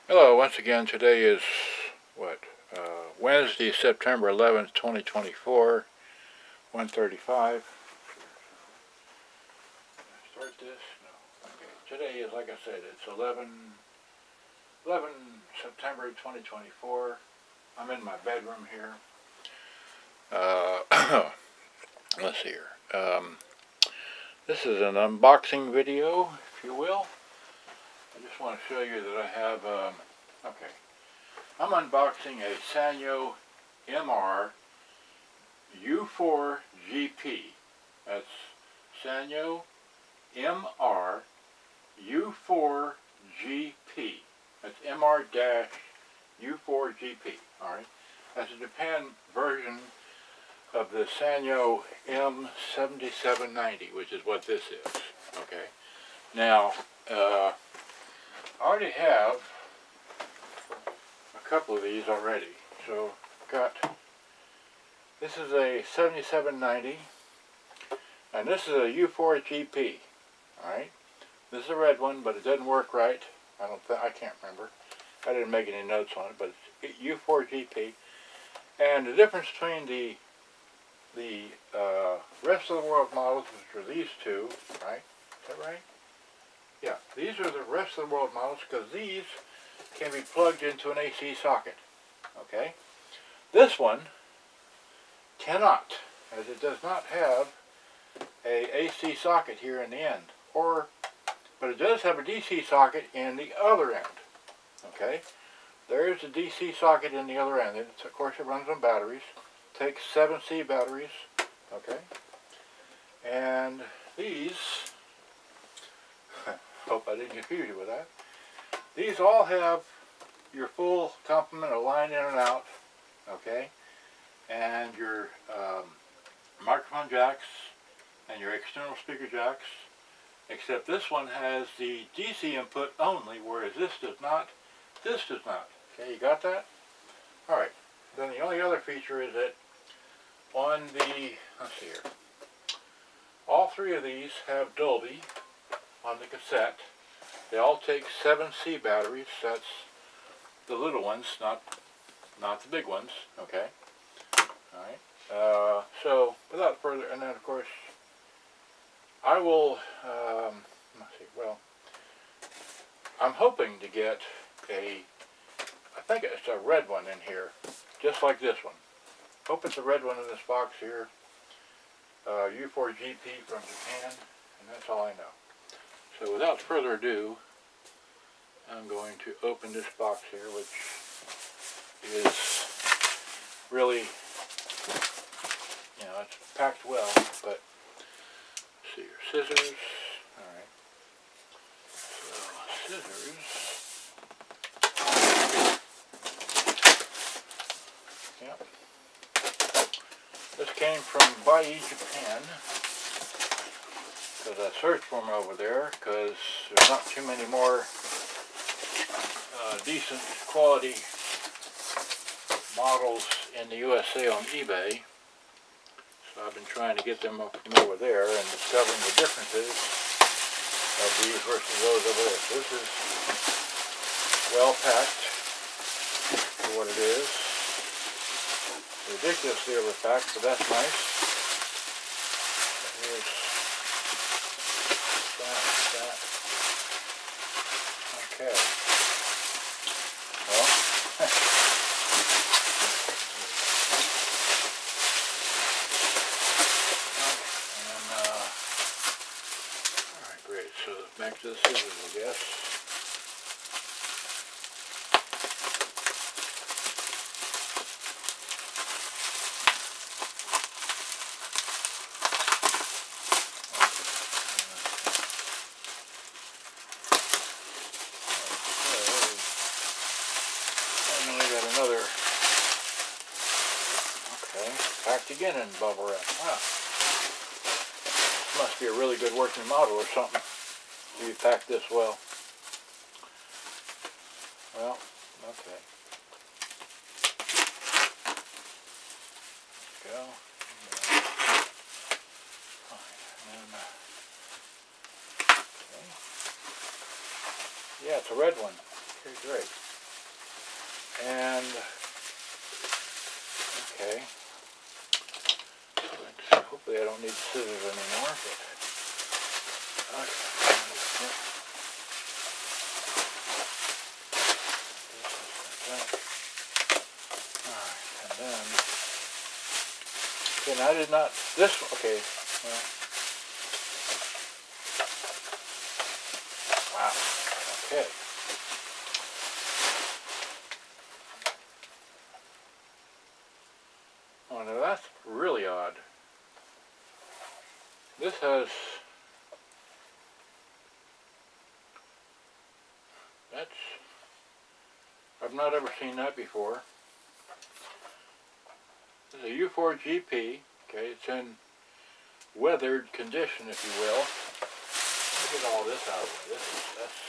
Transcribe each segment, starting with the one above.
Hello, once again, today is, Wednesday, September 11th, 2024, 1:35. Start this? No. Okay, today is, like I said, it's 11 September 2024. I'm in my bedroom here. Let's see here. This is an unboxing video, if you will. I just want to show you that I have, okay. I'm unboxing a Sanyo MR-U4GP. That's Sanyo MR-U4GP. That's MR-U4GP. Alright. That's a Japan version of the Sanyo M7790, which is what this is. Okay. Now, I already have a couple of these already. So, this is a 7790, and this is a U4GP. Alright? This is a red one, but it doesn't work right. I can't remember. I didn't make any notes on it, but it's U4GP. And the difference between the rest of the world models, which are these two, right? Is that right? Yeah, these are the rest of the world models, because these can be plugged into an AC socket. Okay? This one cannot, as it does not have a AC socket here in the end. But it does have a DC socket in the other end. Okay? There is a DC socket in the other end. Of course, it runs on batteries. Takes 7C batteries. Okay? And these, hope I didn't confuse you with that. These all have your full complement of line in and out, okay, and your microphone jacks and your external speaker jacks, except this one has the DC input only, whereas this does not. This does not. Okay, you got that? Alright, then the only other feature is that on the, let's see here, all three of these have Dolby on the cassette. They all take 7C batteries. That's the little ones, not the big ones. Okay. All right. So without further, and then of course, I will. Let's see. Well, I'm hoping to get I think it's a red one in here, just like this one. Hope it's a red one in this box here. U4GP from Japan, and that's all I know. So without further ado, I'm going to open this box here, which is really, it's packed well, but let's see here, scissors. Alright, so scissors. Yep. This came from Japan. Because I searched for them over there, because there's not too many more decent quality models in the USA on eBay. So I've been trying to get them from over there and discovering the differences of these versus those over there. So this is well packed for what it is. Ridiculously overpacked, but that's nice. So here's that. Okay. Well, alright, great. So back to the scissors, I guess. Packed again in bubble wrap. Wow. This must be a really good working model or something to be packed this well. Well, okay. Let's go. Fine. And, okay. Yeah, it's a red one. Okay, great. And okay, hopefully I don't need scissors anymore, but okay. Alright, and then I did not, this, okay, well, wow, okay. Oh, now that's really odd. This has, that's, I've not ever seen that before. This is a U4GP, okay, it's in weathered condition, if you will. Let me get all this out of the way. That's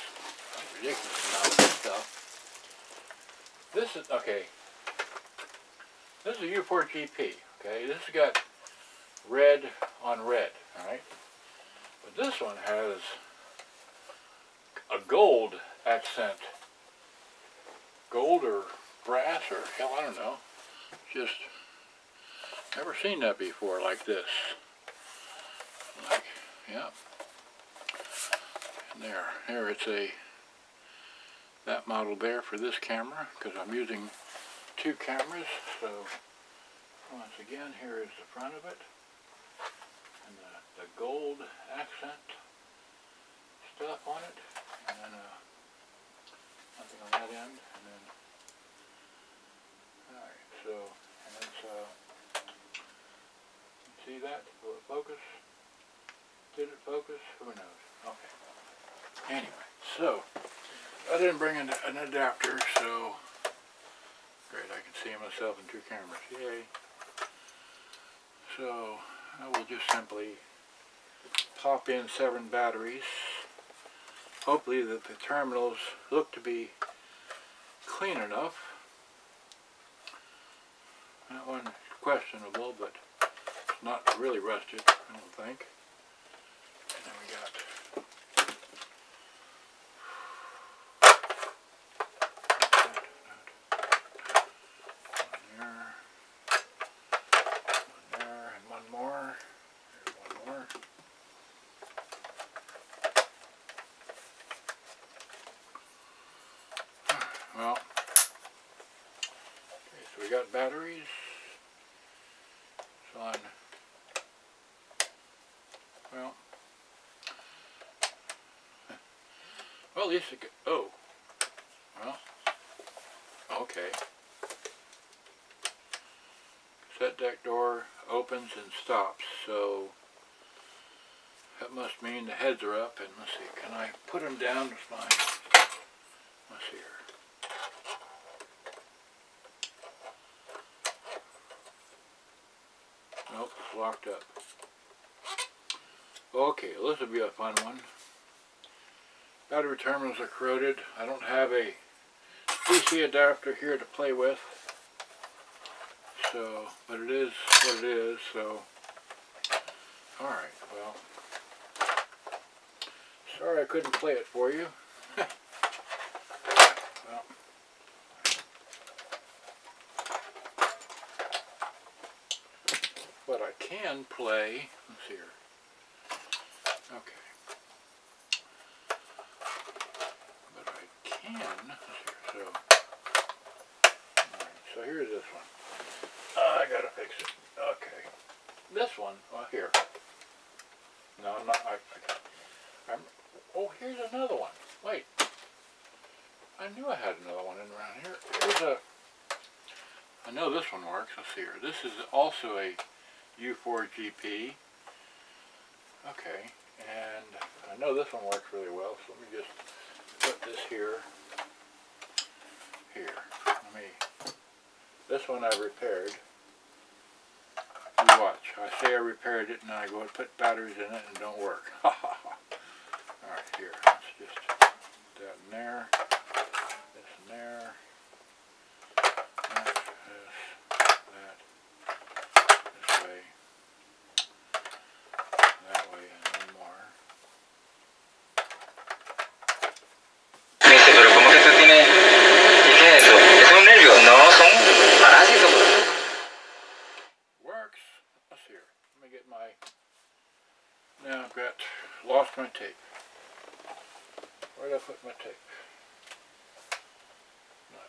a ridiculous amount of stuff. This is, okay, this is a U4GP, okay, this has got red on red, alright? But this one has a gold accent. Gold or brass or hell, I don't know. Just never seen that before like this. Like, yeah. And there it's that model there for this camera, because I'm using two cameras. So once again, here is the front of it, and the gold accent stuff on it, and then nothing on that end, and then alright, so, and it's see that? Will it focus? Did it focus? Who knows? Okay. Anyway, so I didn't bring an adapter, so great, I can see myself in two cameras. Yay. So I will just simply pop in 7 batteries. Hopefully that the terminals look to be clean enough. That one's questionable, but it's not really rusted, I don't think. And then we got one there, and one more. There's one more. Well, okay, so we got batteries. It's on, well, at least it could, oh, well, okay. Cassette deck door opens and stops, so that must mean the heads are up, and let's see, can I put them down with my, let's see here. Nope, it's locked up. Okay, this will be a fun one. Battery terminals are corroded. I don't have a DC adapter here to play with. So, but it is what it is, so. Alright, well. Sorry I couldn't play it for you. Well. But I can play, let's see here. Okay. But I can, let's see here, so. Alright, so here's this one. I gotta fix it. Okay. This one, here. No, I'm not, oh, here's another one. Wait. I knew I had another one in around here. Here's I know this one works. Let's see here. This is also a U4GP. Okay, and I know this one works really well, so let me just put this here. This one I repaired. You watch. I say I repaired it, and then I go and put batteries in it, and it don't work. Alright, here. Let's just put that in there. This in there. That, this way. That way, and one more. Pero ¿cómo que esto tiene? ¿Y qué es eso? ¿Es un nervio?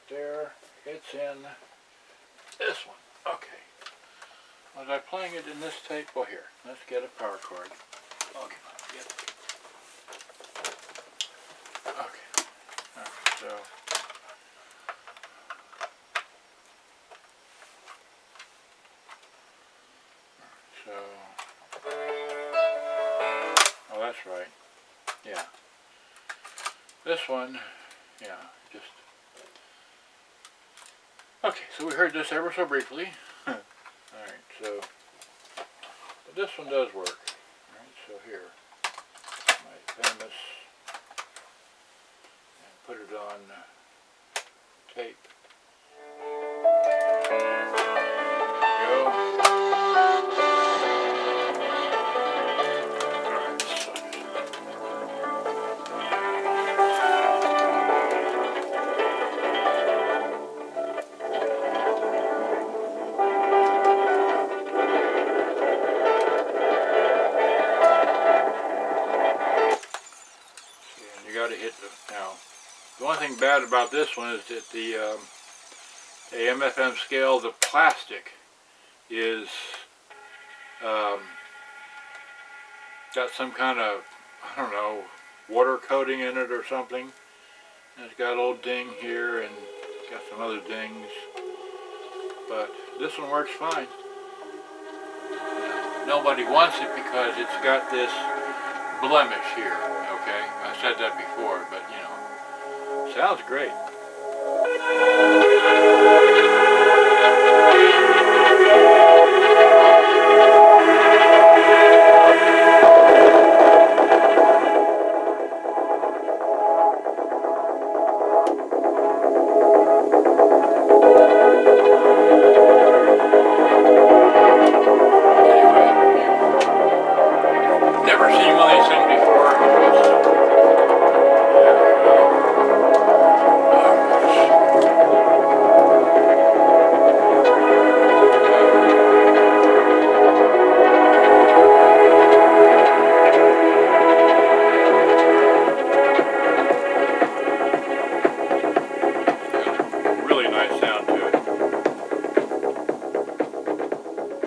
there. It's in this one. Okay. Was I playing it in this tape? Well, here. Let's get a power cord. Okay. Get it. Okay. Alright, so. Oh, that's right. Yeah. This one, yeah, just. Okay, so we heard this ever so briefly. Alright, so. But this one does work. Alright, so here. My famous. And put it on tape. Now, the only thing bad about this one is that the AM/FM scale, the plastic is got some kind of, I don't know, water coating in it or something. And it's got a little ding here and got some other dings. But this one works fine. Nobody wants it because it's got this blemish here. Okay, I said that before, but you know, sounds great. Never seen one of these things before. Really nice sound to it.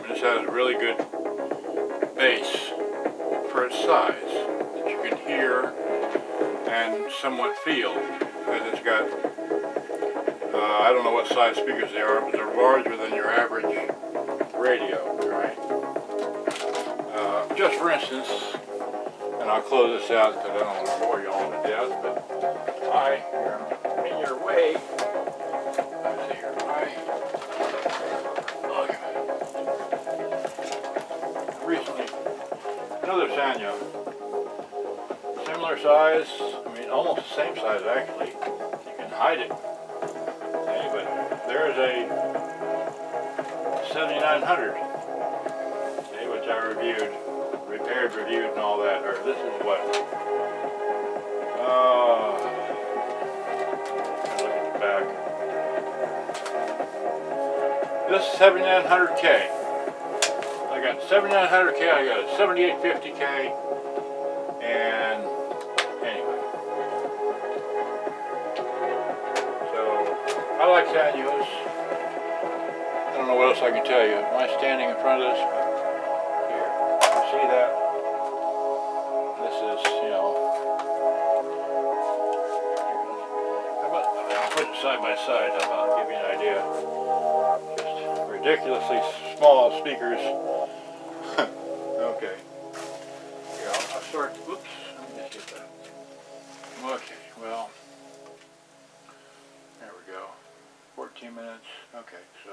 This has a really good bass for its size that you can hear and somewhat feel, because it's got I don't know what size speakers they are, but they're larger than your average radio, right? Just for instance, and I'll close this out because I don't want to bore you all to death, but I am in your way. Let's see here. Recently, another Sanyo, similar size, I mean almost the same size actually. You can hide it. Okay, but there's a 7900, okay, which I reviewed, repaired, reviewed, and all that. Or this is what? Look at the back. This is 7900K. I got 7900K, I got a 7850K, and anyway. So, I like Sanyos. I don't know what else I can tell you. Am I standing in front of this? Here, you see that? This is, you know, how about, I'll put it side by side, how about, give you an idea. Just ridiculously small speakers. Okay. Yeah, I'll start. Whoops. Let me just get that. Okay. Well, there we go. 14 minutes. Okay. So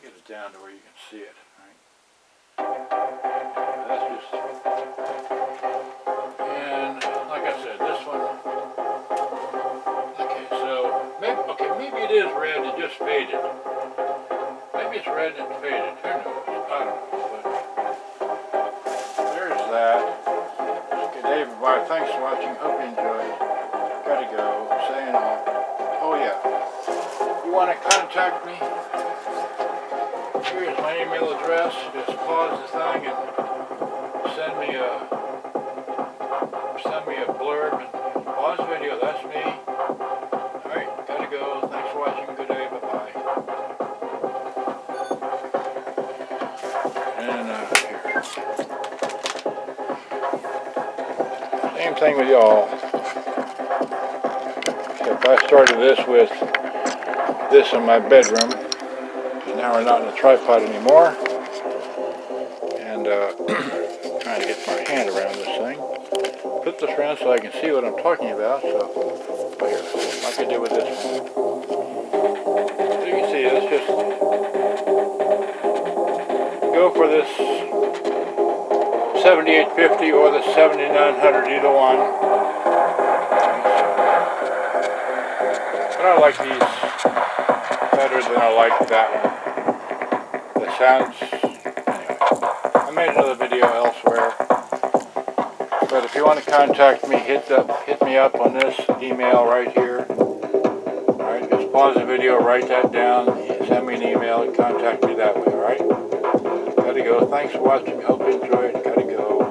get it down to where you can see it. Right. That's just. And like I said, this one. Okay. So maybe it is red and just faded. Maybe it's red and faded. Who knows? I don't know. But there's that. Okay, David, bye. Thanks for watching. Hope you enjoyed. Gotta go. Saying off. Oh yeah. You want to contact me? Here's my email address. Just pause the thing and send me a blurb and pause the video. That's me. Alright, gotta thing with y'all. If I started this with this in my bedroom, now we're not in a tripod anymore, and trying to get my hand around this thing. Flip this around so I can see what I'm talking about. So here, like I did with this one. As you can see, let's just go for this 7850 or the 7900, either one. But I like these better than I like that one. The sounds, anyway. I made another video elsewhere. But if you want to contact me, hit me up on this email right here. Alright, just pause the video, write that down, send me an email, and contact me that way, alright? Gotta go. Thanks for watching. Hope you enjoyed. Gotta go.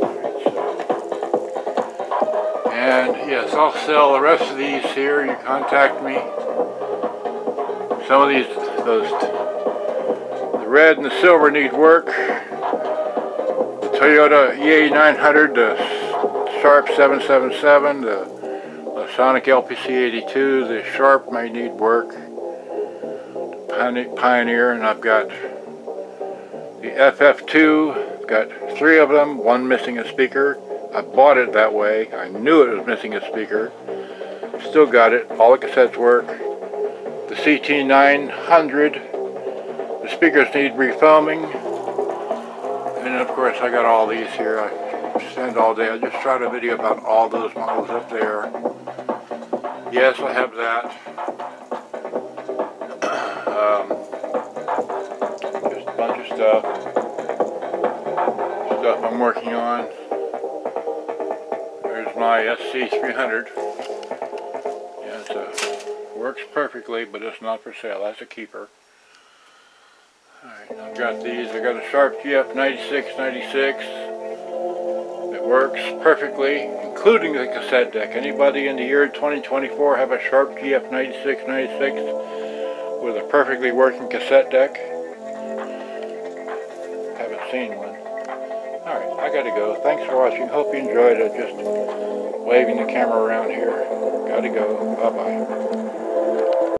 Alright, so. And yes, I'll sell the rest of these here. You contact me. Some of these, the red and the silver need work. Toyota EA900, the Sharp 777, the Sonic LPC82, the Sharp may need work, the Pioneer, and I've got the FF2, got 3 of them, one missing a speaker. I bought it that way, I knew it was missing a speaker, still got it, all the cassettes work. The CT900, the speakers need refoaming. And of course I got all these here. I spend all day. I just shot a video about all those models up there. Yes, I have that. Just a bunch of stuff. Stuff I'm working on. There's my SC300. Yeah, it works perfectly, but it's not for sale. That's a keeper. Alright, I've got these. I've got a Sharp GF9696. It works perfectly, including the cassette deck. Anybody in the year 2024 have a Sharp GF9696 with a perfectly working cassette deck? Haven't seen one. Alright, I gotta go. Thanks for watching. Hope you enjoyed it. Just waving the camera around here. Gotta go. Bye-bye.